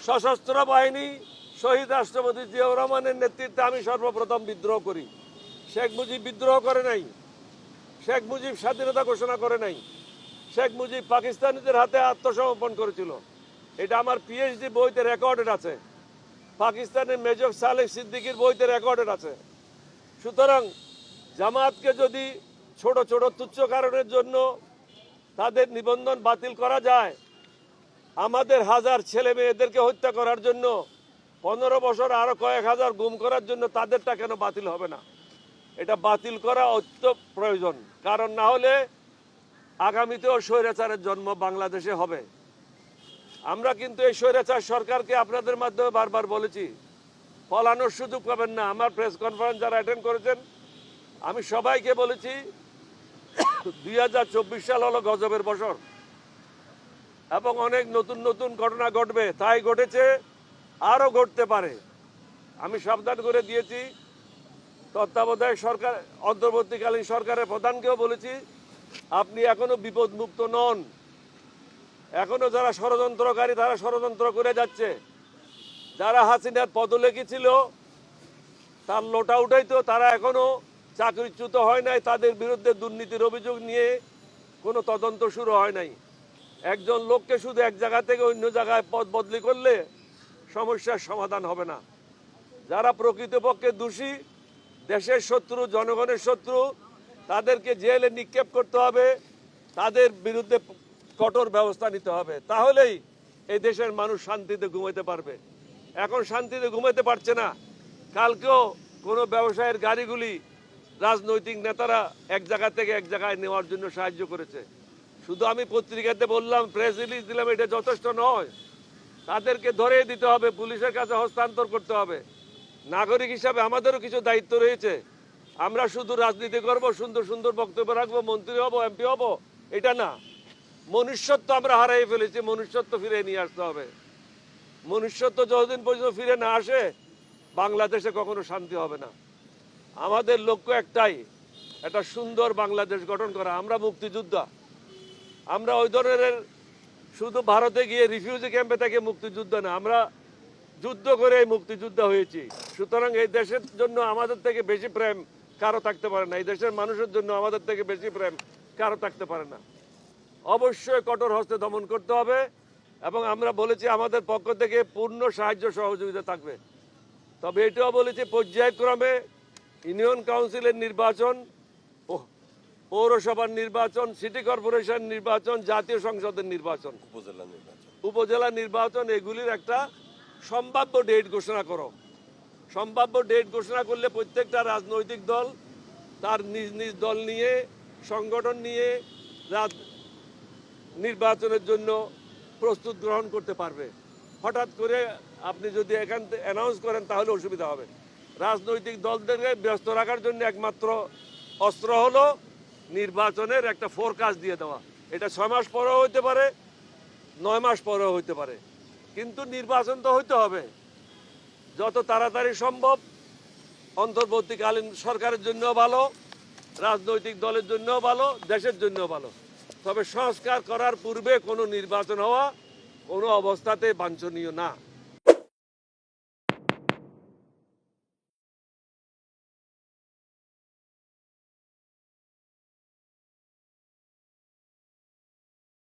সশস্ত্র বাহিনী শহীদ রাষ্ট্রপতি জিয়াউর রহমানের নেতৃত্বে আমি সর্বপ্রথম বিদ্রোহ করি। শেখ মুজিব বিদ্রোহ করে নাই, শেখ মুজিব স্বাধীনতা ঘোষণা করে নাই, শেখ মুজিব পাকিস্তানিদের হাতে আত্মসমর্পণ করেছিল। এটা আমার পিএইচডি বইতে রেকর্ডেড আছে, পাকিস্তানের মেজর সালেহ সিদ্দিকীর বইতে রেকর্ডেড আছে। সুতরাং জামাতকে যদি ছোট ছোট তুচ্ছ কারণের জন্য তাদের নিবন্ধন বাতিল করা যায়, আমাদের হাজার ছেলে মেয়েদেরকে হত্যা করার জন্য 15 বছর আরো কয়েক হাজার গুম করার জন্য তাদেরটা কেন বাতিল হবে না? এটা বাতিল করা অত্যন্ত প্রয়োজন, কারণ না হলে আগামীতেও স্বৈরাচারের জন্ম বাংলাদেশে হবে। আমরা কিন্তু এই স্বৈরাচার সরকারকে আপনাদের মাধ্যমে বারবার বলেছি, পলানোর সুযোগ পাবেন না। আমার প্রেস কনফারেন্স যারা অ্যাটেন্ড করেছেন, আমি সবাইকে বলেছি 2024 সাল হলো গজবের বছর এবং অনেক নতুন নতুন ঘটনা ঘটবে, তাই ঘটেছে, আরও ঘটতে পারে। আমি সাবধান করে দিয়েছি। তত্ত্বাবধায়ক সরকার, অন্তর্বর্তীকালীন সরকারের প্রধানকেও বলেছি, আপনি এখনো বিপদমুক্ত নন। এখনো যারা ষড়যন্ত্রকারী তারা ষড়যন্ত্র করে যাচ্ছে। যারা হাসিনার পদলেখী ছিল, তার লোটা উঠাইতো, তারা এখনো চাকরিচ্যুত হয় নাই। তাদের বিরুদ্ধে দুর্নীতির অভিযোগ নিয়ে কোনো তদন্ত শুরু হয় নাই। একজন লোককে শুধু এক জায়গা থেকে অন্য জায়গায় পদ বদলি করলে সমস্যার সমাধান হবে না। যারা প্রকৃতপক্ষে দোষী, দেশের শত্রু, জনগণের শত্রু, তাদেরকে জেলে নিক্ষেপ করতে হবে, তাদের বিরুদ্ধে কঠোর ব্যবস্থা নিতে হবে। তাহলেই এই দেশের মানুষ শান্তিতে ঘুমাইতে পারবে। এখন শান্তিতে ঘুমাইতে পারছে না। কালকেও কোনো ব্যবসায়ের গাড়িগুলি রাজনৈতিক নেতারা এক জায়গা থেকে এক জায়গায় নেওয়ার জন্য সাহায্য করেছে। শুধু আমি পত্রিকাতে বললাম, প্রেস রিলিজ দিলাম, এটা যথেষ্ট নয়। তাদেরকে ধরে দিতে হবে, পুলিশের কাছে হস্তান্তর করতে হবে। নাগরিক হিসাবে আমাদেরও কিছু দায়িত্ব রয়েছে। আমরা শুধু রাজনীতি করব, সুন্দর সুন্দর বক্তব্য রাখবো, মন্ত্রী হব, এমপি হব, এটা না। মনুষ্যত্ব আমরা হারিয়ে ফেলেছি, মনুষ্যত্ব ফিরে নিয়ে আসতে হবে। মনুষ্যত্ব যতদিন পর্যন্ত ফিরে না আসে, বাংলাদেশে কখনো শান্তি হবে না। আমাদের লক্ষ্য একটাই, একটা সুন্দর বাংলাদেশ গঠন করা। আমরা মুক্তিযোদ্ধা, আমরা ওই ধরনের শুধু ভারতে গিয়ে রিফিউজি ক্যাম্পে থেকে মুক্তিযোদ্ধা না, আমরা যুদ্ধ করে মুক্তিযোদ্ধা হয়েছি। সুতরাং এই দেশের জন্য আমাদের থেকে বেশি প্রেম কারো থাকতে পারে না, এই দেশের মানুষের জন্য আমাদের থেকে বেশি প্রেম কারো থাকতে পারে না। অবশ্যই কঠোর হস্তে দমন করতে হবে এবং আমরা বলেছি আমাদের পক্ষ থেকে পূর্ণ সাহায্য সহযোগিতা থাকবে। তবে এটাও বলেছি, পর্যায়ক্রমে ইউনিয়ন কাউন্সিলের নির্বাচন, পৌরসভার নির্বাচন, সিটি কর্পোরেশন নির্বাচন, জাতীয় সংসদের নির্বাচন, উপজেলা নির্বাচন, এগুলির একটা সম্ভাব্য ডেট ঘোষণা করো। সম্ভাব্য ডেট ঘোষণা করলে প্রত্যেকটা রাজনৈতিক দল তার নিজ নিজ দল নিয়ে, সংগঠন নিয়ে নির্বাচনের জন্য প্রস্তুত গ্রহণ করতে পারবে। হঠাৎ করে আপনি যদি এখান থেকে অ্যানাউন্স করেন তাহলে অসুবিধা হবে। রাজনৈতিক দলদেরকে ব্যস্ত রাখার জন্য একমাত্র অস্ত্র হলো নির্বাচনের একটা ফোরকাস্ট দিয়ে দেওয়া। এটা 6 মাস পরেও হইতে পারে, 9 মাস পরেও হইতে পারে, কিন্তু নির্বাচন তো হইতে হবে যত তাড়াতাড়ি সম্ভব। অন্তর্বর্তীকালীন সরকারের জন্য ভালো, রাজনৈতিক দলের জন্য ভালো, দেশের জন্য ভালো। তবে সংস্কার করার পূর্বে কোনো নির্বাচন হওয়া কোনো অবস্থাতে বাঞ্ছনীয় না।